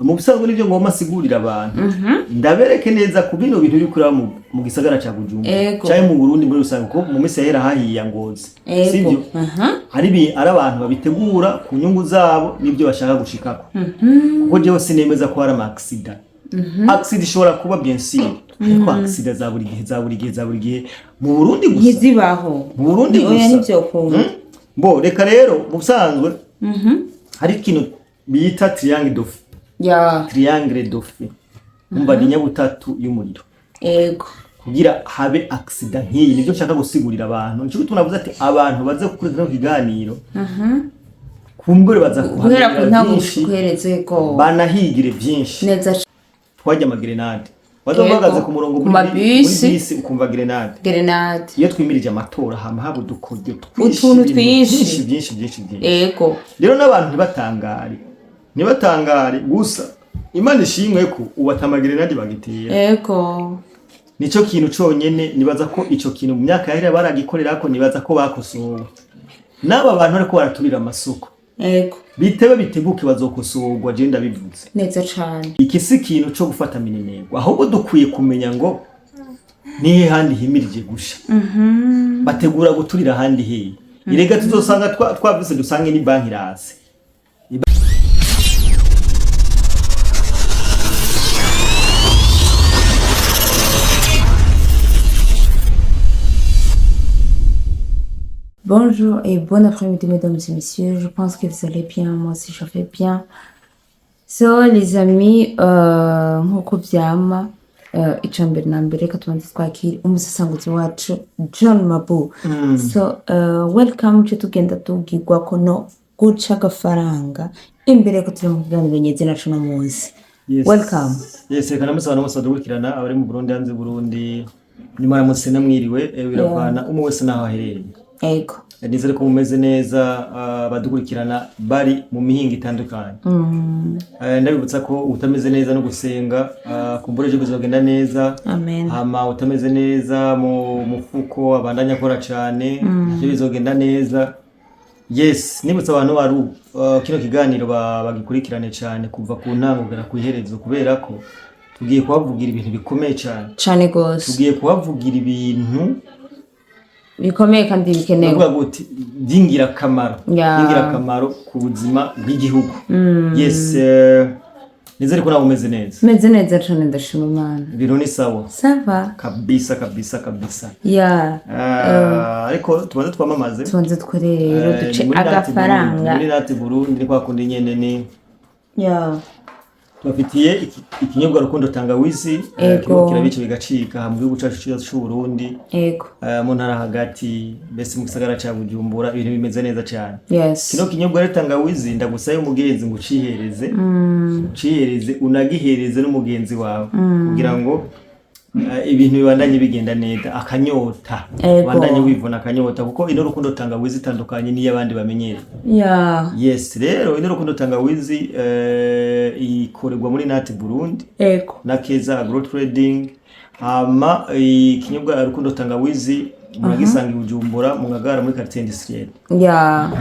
mu bisanzwe n'ibyo ngoma sigurira abantu ndabereke neza ku bino bintu bikura mu gisagara ca Bujumbura cyane mu Burundi muri rusange ko mu misi yahera hahiya Ngozi sivyo ari abantu babitegura ku nyungu zabo nibyo bashaka gushikako kuko jewe sinemeza ko hari accident accident ishobora kuba bien sûr ariko accident za buri gihe mu Burundi gusa ntizibaho mu Burundi gusa oya nivyo kuntu bo reka rero mu bisanzwe hari ikintu bita triangle d'Ofi triangle d'Ofi umva ni nyabutatu y'umuriro kugira habe accident nk'iyi nivyo nshaka gusigurira abantu nico tunavuze ati abantu baze gukurikira ikiganiro kumbure baza kuhera ku ntaguhereze ko banahigire byinshi neza twajya amagrenade bazobagaze ku murongo muri bisi ukumva grenade iyo twimirije amatora hama habo dukoryo utuntu twinshi byinshi rero n'abantu ntibatangare gusa Imana ishimwe ko ubatamagrenade bagitera nico kintu conyene nibaza ko ico kintu mu myaka yahera baragikorera ko nibaza ko bakosowe n'aba bantu ariko baraturira amasoko bitebe biteguke bazokosorwa je ndabivuze neza cyane iki si kintu cyo gufata minenegwa ahubwo dukwiye kumenya ngo nihe handi himirije gusha bategura guturira handi he irega tuzosanga twavise dusange ni banki rase. Bonjour et bon après-midi mesdames et messieurs, je pense que vous allez bien, moi aussi je vais bien. So les amis, nkuko vyama icambere na mbere reka tubanze twakira umusasanguzi wacu John Mabu. So welcome to tugenda tubwirwa ko no guca agafaranga imbere ko turi mu kiganiro nyeze nacu no munsi. Welcome. Yes, kana musabana bose dukurikirana abari mu Burundi hanze Burundi nyuma ya mutse namwiriwe biravana umwe wese naho aherereye. Nizere ko mumeze neza badukurikirana bari mu mihinga itandukanye. Ndabibutsa ko utameze neza no gusenga kumbure je bizogenda neza. Hama utameze neza mu mufuko abandanya akora cyane je bizogenda neza. Yes, nibutsa abantu baru kino kiganiro bagikurikirane cyane kuva ku ntango kugera ku iherezo kubera ko tugiye kubavugira ibintu bikomeye cyane gose. Tugiye kubavugira ibintu bikomeye kandi bikenewe uvuga guti dingira kamaro ku buzima bw'igihugu. Yes, nizere ko nawe umeze neza. Meze neza cyane ndashima Imana. Biro ni sawa. Sava. Kabisa. Ariko tubanze twamamaze. Tubanze twerero duce agafaranga. Muri nati Burundi kwa kundi nyene ni. Tubafitiye ikinyobwa rukundo tangawizi kirabice bigacika mu gihugu cyacu cy'u Burundi mu ntara hagati bese mu gisagara ca Bujumbura ibintu bimeze neza cyane. Kino kinyobwa rero tangawizi ndagusaye umugenzi ngo ucihereze unagihereze n'umugenzi wawe kugira ngo ibintu bibandanye bigenda neza akanyota bandanye wivuna akanyota kuko ino rukundo tangawizi itandukanye niyo abandi bamenyere. Yes, rero ino rukundo tangawizi ikorerwa muri nati Burundi na Keza Agro Trading. Hama ikinyobwa rukundo tangawizi muragisanga Bujumbura mu Ngagara muri quartier industriel.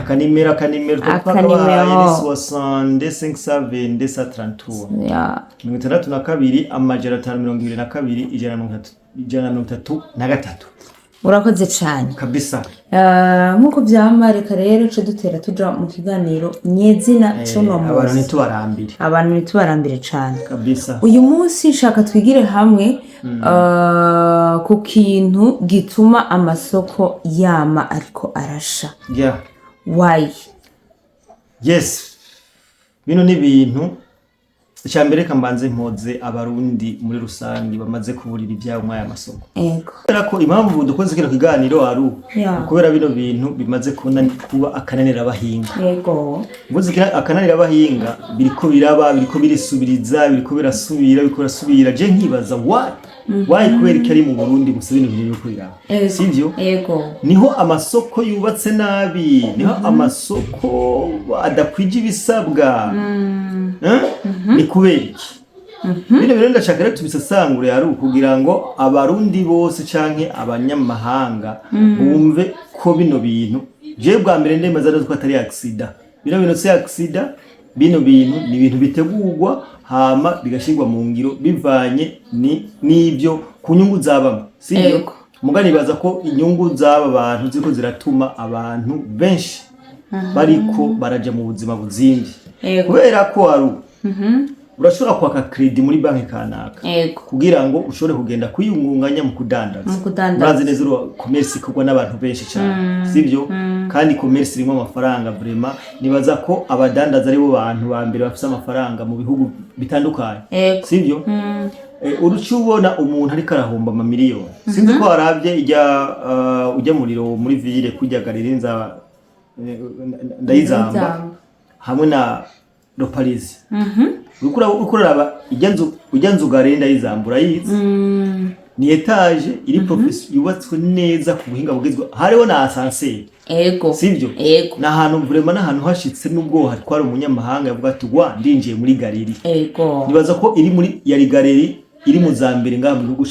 Akanimero twakabaye 62 532 amajana 522 133. Urakoze cyane kabisa. Nkuko vyama reka rero cyo dutera tuja mu kiganiro nyezina cyo no mu abantu nitubarambire cyane kabisa. Uyu munsi shaka twigire hamwe ku kintu gituma amasoko yama ariko arasha. Why? Yes, bino ni bintu cyambere kambanze mpoze abarundi muri rusangi bamaze kuburira ibyabo mu aya masoko. Kubera ko impamvu dukoze kino kiganiro kubera bino bintu bimaze kuba akananira abahinga. Mvuze akananira abahinga biriko birisubiriza biriko birasubira je nkibaza why kubera ikari mu Burundi gusa bino bintu biriko biraba sivyo. Niho amasoko yubatse nabi, niho amasoko adakwije ibisabwa. Ni kubera iki? Bino bintu ndashaka rero tubisasangure kugira ngo abarundi bose canke abanyamahanga bumve ko bino bintu je bwa mbere ndemeza ko atari accident. Bino bintu si accident, bino bintu ni ibintu bitegurwa hama bigashirwa mu ngiro bivanye n'ibyo ku nyungu zabamo sibyo mugani baza ko inyungu z'aba bantu ziko ziratuma abantu benshi bariko baraja mu buzima buzindi kubera ko ari urashobora kwaka credit muri banki kanaka kugira ngo ushobore kugenda kwiyungunganya mu kudandaza urazi neza commerce kugwa n'abantu benshi cyane sibyo kandi commerce irimo amafaranga vraiment nibaza ko abadandaza ari bo bantu ba mbere bafite amafaranga mu bihugu bitandukanye sibyo urucubona umuntu ariko arahomba amamiliyoni sinzi ko harabye ujya muriro muri ville kujya garirinza ndayizamba hamwe na Loparizi ukuraba ijya nzu garenda yizambura yize ni etage iri profession yubatswe neza ku buhinga bugezweho hariho na ascenseur sivyo na hantu vraiment na hantu hashitse nubwo hari kwari umunyamahanga yavuga ati gwa ndinjiye muri galeri nibaza ko iri muri yari galeri iri mu zambere ngaha mu gihugu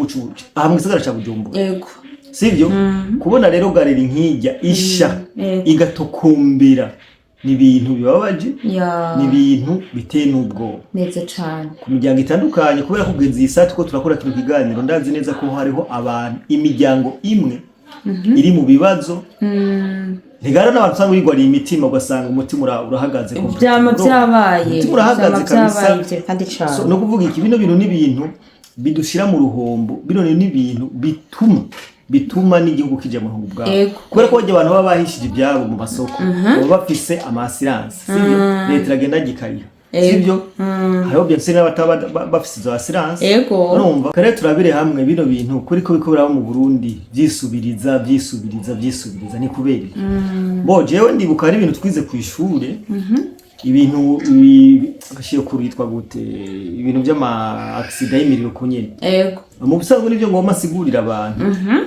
cy'ubuci aha mu gisagara cya Bujumbura sivyo kubona rero galeri nkijya isha igatokumbira ni ibintu bibabaje ni ibintu biteye n'ubwo neza cyane ku miryango itandukanye kubera kugenza iyi sati ko turakora kino kiganiro ndazi neza ko hariho abantu imiryango imwe iri mu bibazo ntigara n'abantu usanga urigwariye imitima ugasanga umutima urahagaze byama byabaye umutima urahagaze kabisa no kuvuga iki bino bintu n'ibintu bidushira mu ruhombo bino n'ibintu bituma n'igihugu kija mu ruhombo bwabo kubera ko abantu baba bahishije ibyabo mu masoko baba bafise amassurance sibyo leta iragenda gikarira sibyo hariho byose n'abataba bafise izo assurance urumva kare turabire hamwe bino bintu kuri ko bikobera mu Burundi byisubiriza ni kubera bo jewe ndibuka ari ibintu twize ku ishure ibintu gashiye kuritwa gute ibintu by'ama accident y'imiriro ko nyene mu busanzwe nivyo ngoma sigurira abantu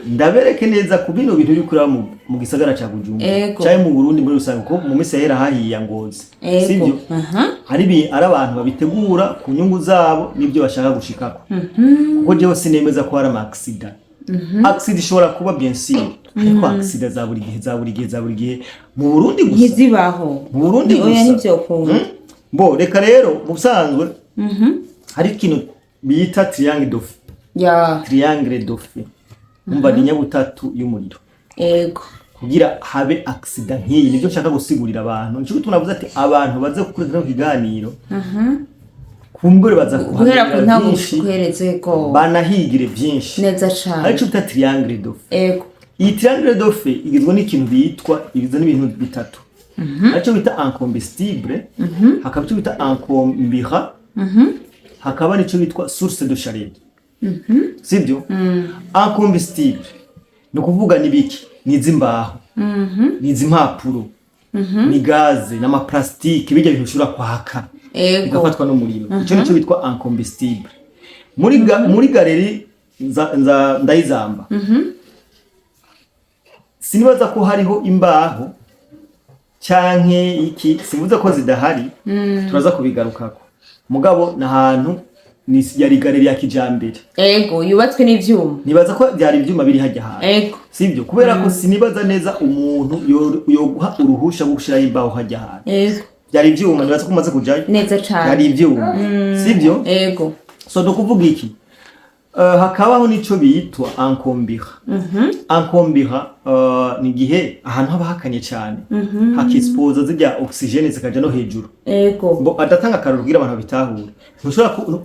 ndabereke neza ku bino bintu biri kuri mu gisagara ca Bujumbura cyaye mu Burundi muri rusanzwe ko mu misi yahera hahiya Ngozi sivyo ari abantu babitegura ku nyungu zabo nibyo bashaka gushikako kuko jewe sinemeza ko hari ama accident accident ishobora kuba bien sûr ariko accident za buri gihe mu Burundi gusa ntizibaho mu Burundi gusa nivyo ko bo reka rero mu busanzwe hari ikintu bita triangle dauphin umva ni nyabutatu y'umuriro kugira habe accident nk'iyi nibyo nshaka gusigurira abantu nico tunavuze ati abantu baze gukurikira ikiganiro kumbure baza guhera ku ntango guhereze ko banahigire byinshi neza cyane ariko bita triangle dauphin iyi triangle dauphin igizwe n'ikintu igizwe n'ibintu bitatu ariko bita incombustible hakaba icyo bita incombira hakaba n'icyo bitwa source de chaleur sibyo incombustible no kuvuga nibiki nizimbaho nizimpapuro ni gaze n'ama plastique bijya bintu ushobora kwaka bigafatwa n'umuriro icyo nicyo bitwa incombustible muri galeri ndayizamba sinibaza ko hariho imbaho canke iki sivuze ko zidahari turaza kubigarukako mugabo na hantu ni yari galeri ya kijambere yubatswe n'ivyuma nibaza ko byari ivyuma biri hajya hantu sivyo kubera ko sinibaza neza umuntu yoguha uruhusha rwo gushira imbaho hajya hantu byari ivyuma nibaza ko umaze kujayo neza cyane byari ivyuma sivyo so no kuvuga iki hakabaho nico bitwa incombira ni gihe ahantu haba hakanye cyane hakispoza zijya oxygene zikaja no hejuru bo adatanga karuru kugira abantu bitahura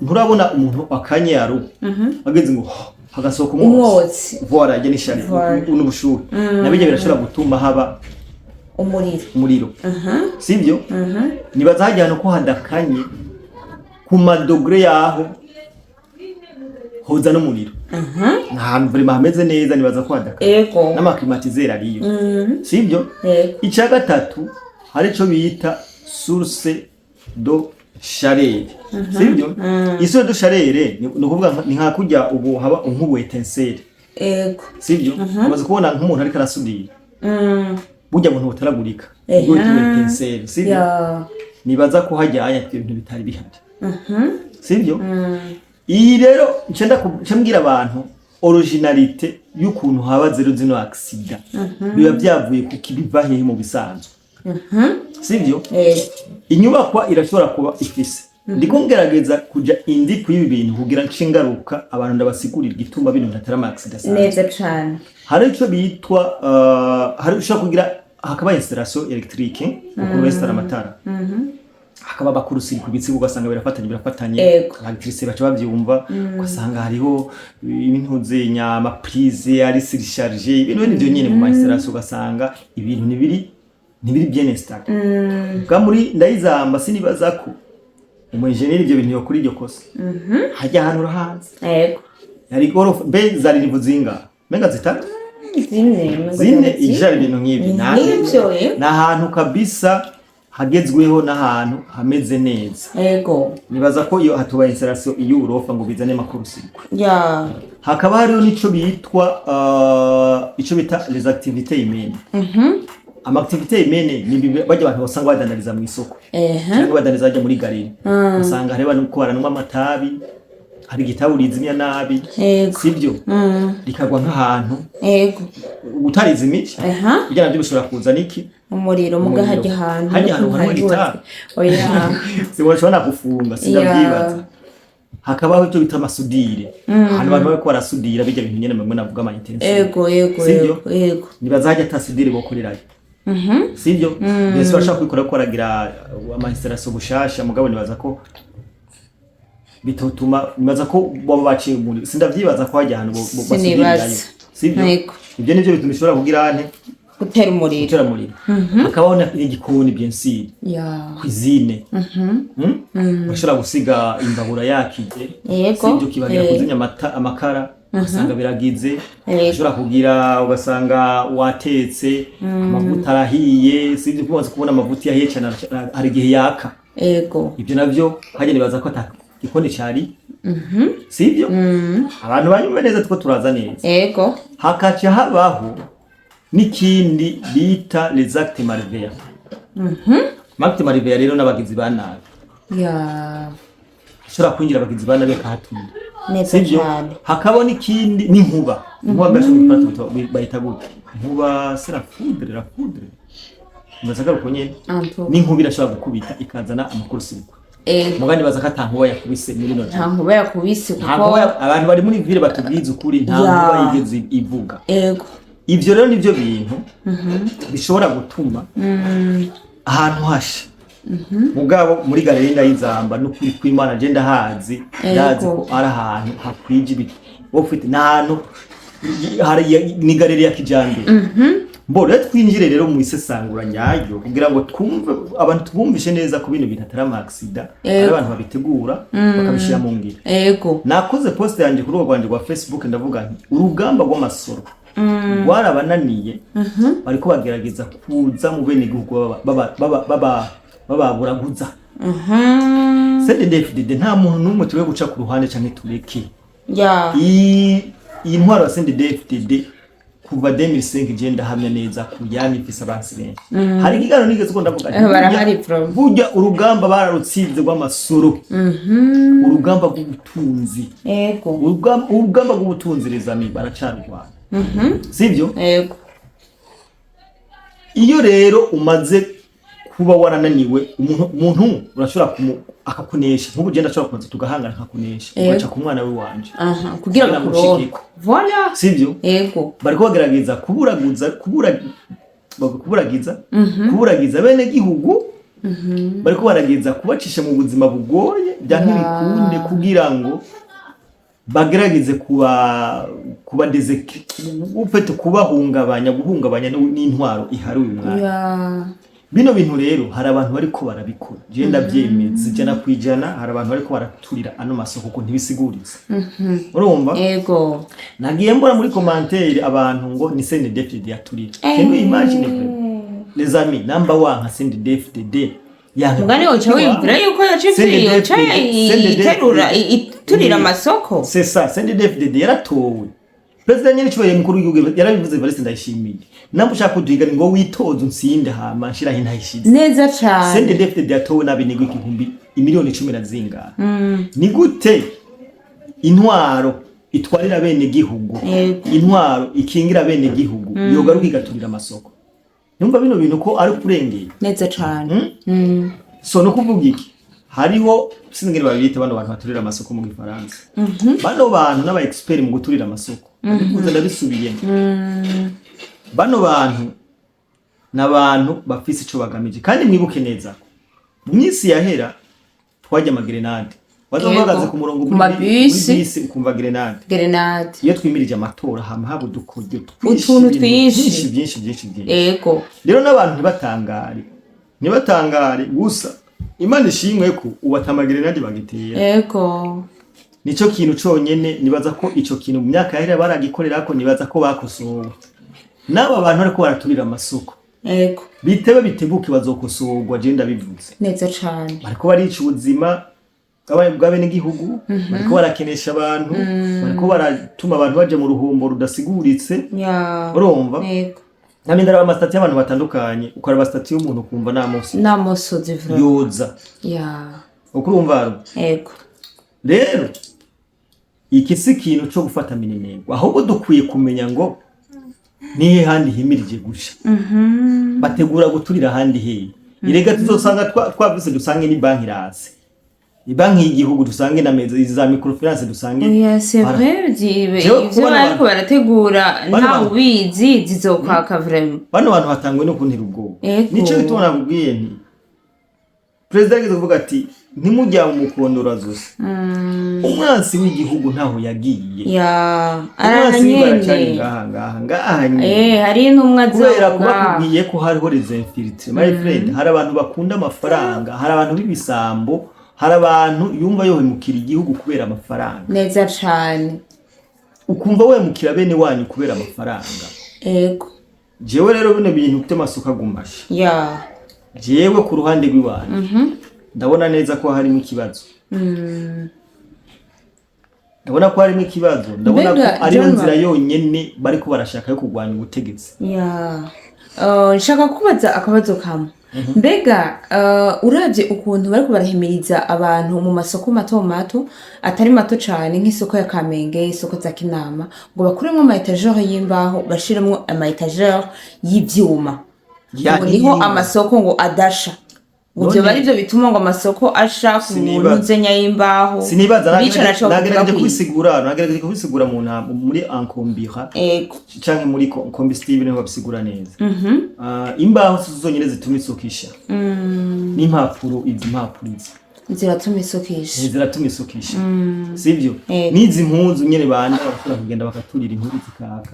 nturabona umuntu akanye yaro ageze ngo hagasoka umwotsi voila je nishari unubushuhe nabije birashobora gutuma haba umuriro sivyo nibaza hajyana ko hadakanye ku madogre yaho hoza n'umuriro ahantu vraiment hameze neza nibaza ko hadakanye n'amaklimatizeri ariyo sivyo icya gatatu hari cyo bita source de chaleur sivyo isource de chaleur ni kuvuga ni nka kujya ubu haba nk'ubu etenseri sivyo umaze kubona nk'umuntu ariko arasudira burya muntu butaragurika ubwo etenseri sivyo nibaza ko hajyanye ibintu bitari bihari sivyo iyi rero ncembwira abantu originalite y'ukuntu haba zino accident biba byavuye ku kibiva hehe mu bisanzwe sivyo inyubakwa irashobora kuba ifise ndiko ngerageza kuja indi kwibi bintu kugira nshingaruka abantu ndabasigurira igituma bino ntatara max dasanzwe neza cyane. hari ico bitwa hari ushaka kugira hakaba installation électrique ukuru restaurant amatara hakaba bakurusiri kubitsi ugasanga birafatanye electricité baca bavyumva ugasanga hariho ibintu nyama prise ari surchargé ibintu n'ivyo nyene mu installation ugasanga ibintu nibiri bien installé bwa muri ndayizamba sinibaza ko umuengineer ivyo bintu yokuri iryo kosa hajya ahantu urahanze yari gorof be zari nivu zinga menga zitatu zine ijari ibintu nk'ibi na ahantu kabisa hagezweho n'ahantu hameze neza nibaza ko iyo hatuba installation iyo urofa ngo bizane makuru siko hakaba hariho nico bitwa ico bita les activités humaines activités humaines ni bajya abantu basanga badandariza mu isoko cyangwa badandariza ajya muri galeri usanga hareba nuko baranwa amatabi hari gitawurizimya nabi sivyo likagwa nk'ahantu utariza imici bijyana byo bishobora kuzana iki umuriro mugahajya ahantu hari gitabi siwashobora gufunga sindabyibaza hakabaho icyo bita amasudire hano abantu bariko barasudira bijya bintu nyene mwe navuga ama intensive yego nibaza hajya atasudire bokorerayo sivyo mbese bashaka kwikora ko aragira ama installation bushasha mugabo nibaza ko bitotuma nibaza ko baba baciye muri sindavyibaza ko hajya ahantu basudirayo sivyo ibyo nivyo bituma ishobora kugira ane gutera umuriro hakabaho n'igikoni bien sûr cuisine bashobora gusiga imbabura yakije sivyo kibagira kuzinya amakara ugasanga biragize ushobora kugira ugasanga watetse amavuta arahiye sivyo kubanza kubona amavuta yahiye cyane hari gihe yaka ibyo navyo hajye nibaza ko igikoni cyari sivyo abantu banyuma neza tuko turaza neza hakaca habaho n'ikindi bita les actes malveillants actes malveillants rero n'abagizi ba nabi ushobora kwinjira abagizi ba nabi kahatumye sivyo hakaba n'ikindi n'inkuba mbese bayita gute nkuba c'est la foudre mbasaka ko nyene n'inkuba irashobora gukubita ikazana amakuru sibiko mugani baza katankuba yakubise muri no ntankuba yakubise kuko abantu bari muri ville batubwiza ukuri ntankuba yigeze ivuga ivyo rero nivyo bintu bishobora gutuma ahantu hasha mugabo muri galeri ndayizamba n'ukuri kw'Imana agenda hazi ndazi ko ari ahantu hakwije ibiti wofite n'ahantu hari ni galeri ya kijambere mbore twinjire rero mu isesangura nyayo kugira ngo twumve abantu tubumvishe neza ko bino bintu atari accident ari abantu babitegura bakabishira mu ngira nakoze post yanje kuri rwanje rwa Facebook ndavuga nti urugamba rw'amasoro warabananiye bariko bagerageza kuza mu bene gihugu bababuraguza CNDD-FDD nta muntu n'umwe tuwe guca ku ruhande canke tureke iyi ntwaro ya CNDD-FDD kuva 2005 genda hamya neza ku yami ifisa abansi benshi hari igigano nigeze ko ndavuga burya urugamba bararutsinze rw'amasoro urugamba rw'ubutunzi urugamba rw'ubutunzi rezami baracarwana sivyo iyo rero umaze kuba warananiwe umuntu urashobora akakunesha nk'ubu genda ashobora kubanza tugahangana akakunesha ugaca ku mwana we wanje kugira ngo voilà sivyo bariko bagerageza kuburagiza bene gihugu bariko barageza kubacisha mu buzima bugoye bya ntibikunde kugira ngo bagerageze kuba dezeke ufite guhungabanya n'intwaro ihari uyu mwanya bino bintu rero hari abantu bariko barabikora je ndavyemeza ijana kwijana hari abantu bariko baraturira ano masoko ko ntibisiguriza urumva nagiye mbona muri commentaire abantu ngo ni CNDD-FDD yaturira can you imagine les amis number 1 CNDD-FDD mugani ocha wimvira yuko yacipiriye ocha iturira amasoko c'est ça CNDD-FDD yaratowe President nyene cyo mukuru w'igihugu yarabivuze Evariste Ndayishimiye nambo ushaka kuduhiga ngo witoze unsinde hama nshira hintayishize neza cyane CNDD-FDD yatowe nabinigwa igihumbi imiliyoni 10 na zinga ni gute intwaro itwarira bene gihugu intwaro ikingira bene gihugu yogaruka igaturira amasoko numva bino bintu ko ari kurengeye neza cyane so no kuvuga iki hariho sinigere babita bano bantu baturira amasoko mu gifaransa bano bantu n'aba expert mu guturira amasoko ndikuza ndabisubiyemo bano bantu n'abantu bafise ico bagamije kandi mwibuke neza mu minsi yahera twajya amagrenade bazomagaze ku murongo muri bisi ukumva grenade iyo twimirije amatora hama habo dukoryo twinshi ego rero n'abantu ntibatangare gusa Imana ishimwe ko ubatama grenade bagitera ego nico kintu conyene nibaza ko ico kintu mu myaka yahera baragikorera ko nibaza ko bakosowe n'aba bantu ariko baraturira amasoko ego bitebuke bazokosorwa je ndabivuze neza cyane bariko barica ubuzima bw'abe n'igihugu bariko barakenesha abantu bariko baratuma abantu baje mu ruhombo rudasiguritse urumva ego nami ndaraba amastati y'abantu batandukanye ukora abastati y'umuntu kumva namoso zivra yoza ukurumva ego rero iki si kintu cyo gufata minenegwa ahubwo dukwiye kumenya ngo nihe handi himirije gusha bategura guturira handi hehe irega tuzosanga twavise dusange ni banki rase ibanki y'igihugu dusange na meza za microfinance dusange c'est vrai ivyo bariko barategura nta ubizi zizokwaka vraiment bano bantu batangwe no kuntira ubwoba nico gituma nakubwiye nti president yagize kuvuga ati ntimujya mu mukondora zose umwansi w'igihugu ntaho yagiye aranyene hari intumwa kubera kubakubwiye ko hariho les infiltrés my friend hari abantu bakunda amafaranga hari abantu b'ibisambo hari abantu yumva yohemukira igihugu kubera amafaranga neza cyane ukumva wemukira bene wanyu kubera amafaranga ego jewe rero bino bintu by'amasuka gumasha jewe ku ruhande rw'iwanyu ndabona neza ko harimo ikibazo ndabona ko ari nzira yonyene bariko barashaka yo kurwanya ubutegetsi nshaka kubaza akabazo kamwe mbega uravye ukuntu bariko barahimiriza abantu mu masoko mato atari mato cyane nk'isoko ya Kamenge isoko za Kinama ngo bakuremwo ama etagere y'imbaho bashiremwo ama etagere y'ivyuma ngo niho amasoko ngo adasha Uvyo bari byo bituma ngo amasoko asha ku muntu zenya y'imbaho sinibaza nagerageje kubisigura mu ntambo muri ankombira canke muri combustible niho babisigura neza imbaho zonyene zituma isokisha n'impapuro ziratuma isokisha sivyo nizi mpuzu nyene bandi bashobora kugenda bakaturira impuzu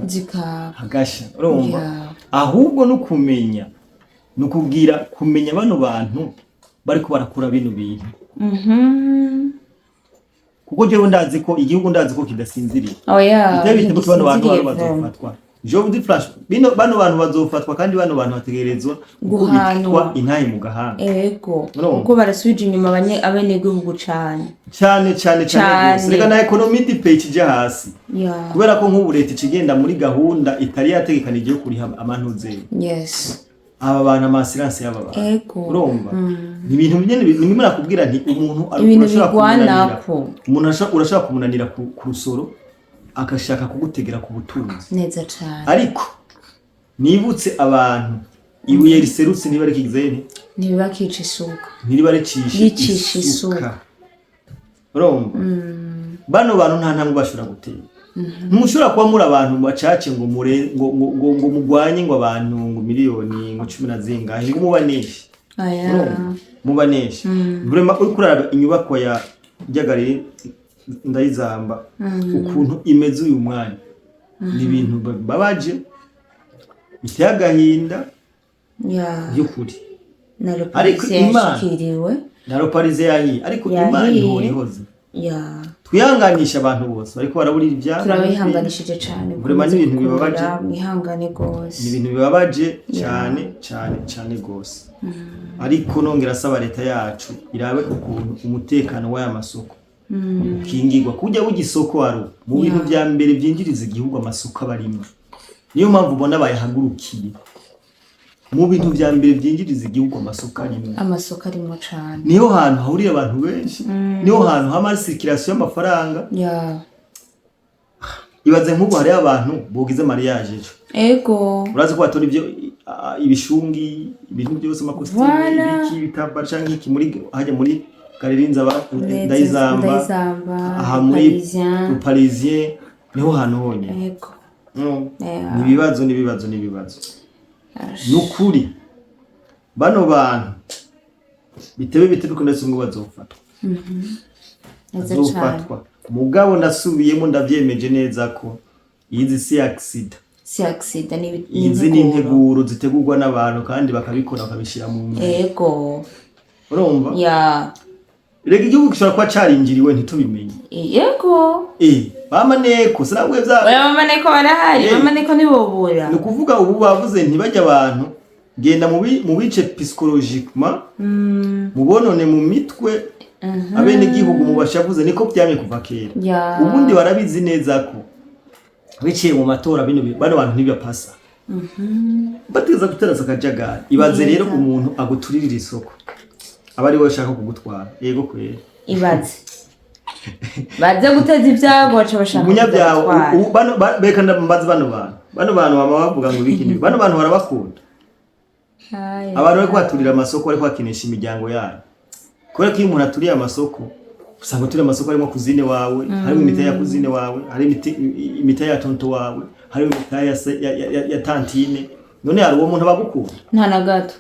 zikaka hagasha urumva ahubwo no kumenya nukubwira kumenya bano bantu bariko barakura bino bintu kuko jewe ndazi ko igihugu ndazi ko kidasinziriye bitebite bano bantu bazofatwa Job di flash bano bantu bazofatwa kandi bano bantu bategerezwa gukubitwa intaye mu gahanga uko barasubije inyuma abenegihugu cyane gose rega na economy di page je hasi kubera ko nk'ubu leta ikigenda muri gahunda itari yategekanije yo kuriha amantuze aba bantu amasiranse y'aba bantu urumva ni ibintu nyene nimwe nakubwira nti umuntu urashaka kumunanira ku rusoro akashaka kugutegera ku butunzi neza cyane ariko nibutse abantu ibuye riserutse niba rikigize ntibakica isuka ricisha isuka urumva bano bantu nta ntango bashobora gutera numushobora kuba muri abantu bacace ngo mugwanye ngo abantu ngo miliyoni ngo 10 na zingahe ngo mubaneshe vraiment uri kuraba inyubako ya Jagari ndayizamba ukuntu imeze uyu mwanya ni ibintu babaje biteye agahinda y'ukuri ariko Imana na Roparize yahiye ariko Imana ihorihoze twihanganisha abantu bose ariko baraburira ibyaha turabihanganishije cyane vraiment ibintu bibabaje mwihangane gose ibintu bibabaje cyane gose ariko nongera asaba leta yacu irabe ukuntu umutekano w'aya masoko ukingirwa kujya bugisoko aro mu bintu bya mbere byinjiriza igihugu amasoko barimo niyo mpamvu ubona bayahagurukiye mu bintu bya mbere byinjiriza igihugu amasoko arimo cyane niho hantu hahurira abantu benshi niho hantu hama circulation y'amafaranga ibaze nk'ubu hari abantu bogize mariage urazi ko batora ibyo ibishungi ibintu byose amakositimu ibiki bitambara canke iki muri hajya muri Garirinza Ndayizamba aha muri Parisien niho hantu honyine yego nibibazo nukuri bano bantu bitebe bikunda ngo bazofatwa mugabo nasubiyemo ndavyemeje neza ko izi si accident izi ni integuro zitegurwa n'abantu kandi bakabikora bakabishira mu yego urumva ya rega igihugu gishobora kuba carinjiriwe ntitubimenye yego bamaneko sinabwe vya oya bamaneko barahari bamaneko nibobura ni kuvuga ubu bavuze ntibajya abantu genda mu bice psychologiquement mubonone mu mitwe abene gihugu mubashavuze niko byamye kuva kera ubundi barabizi neza ko biciye mu matora bano bantu ntibapasa bateza guteraza akajagari ibaze rero umuntu aguturirira isoko abari we bashaka kugutwara yego kwera ibaze baze guteza ibyago baca bashaka umunyabyago beka ndambaza bano bantu bama bavuga ngo bikini bano bantu barabakunda abantu bari kwaturira amasoko bari kwakinisha imiryango yabo kubera ko iyo umuntu aturiye amasoko usanga turi amasoko harimo kuzine wawe harimo imita ya kuzine wawe harimo imita ya tonto wawe harimo imita ya tantine none hari uwo muntu abagukunda nta na gato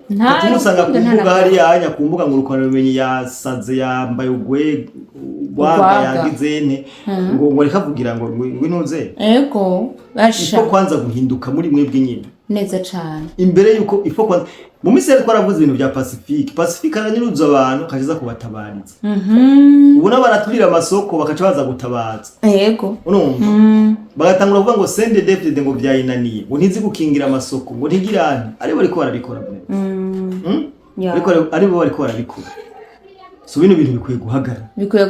nta usanga kuvuga hari anya kumbuga ngo rukono rumenye yasaze yambaye ugwanga yagizene ngo reka kugira ngo ngwinuze yego basha uko kwanza guhinduka muri mwebwe nyine neza cyane imbere yuko ifo kwanza mu misere twaravuze ibintu bya Pacifique aranyuruza abantu kajiza kubatabariza ubu n'abaraturira amasoko bakaca baza gutabaza yego urumva bagatangura kuvuga ngo sende defide ngo byayinaniye ngo ntizi gukingira amasoko ngo ntigirane ari bo ariko barabikora ariko bariko barabikora so bino bintu bikwiye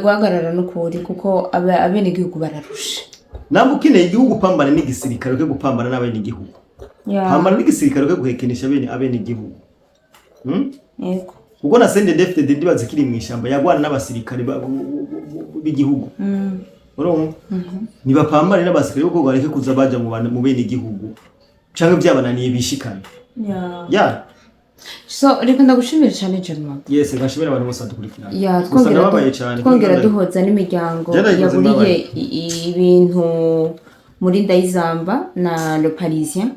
guhagarara no kuri kuko abene igihugu bararusha namwe ukeneye igihugu pambana n'igisirikare cyo gupambana n'abene igihugu pambana n'igisirikare cyo guhekenisha abene igihugu yego kuko na sende defide ndibaza kiri mu ishamba yagwana n'abasirikare b'igihugu urumva nibapambane n'abasirikare bwo bareke kuza baja mu bene igihugu canke byabananiye bishikana so reka ndagushimira cyane Germain yes ngashimira abantu bose badukurikirana twongera duhoza n'imiryango yaburiye ibintu muri Ndayizamba na Le Parisien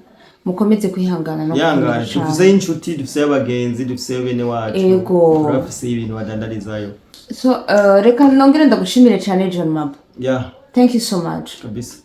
mukomeze kwihangana no kwihangana dufise inshuti dufise abagenzi dufise bene wacu turafise ibintu badandarizayo so reka nongera ndagushimire cyane Germain yeah thank you so much kabisa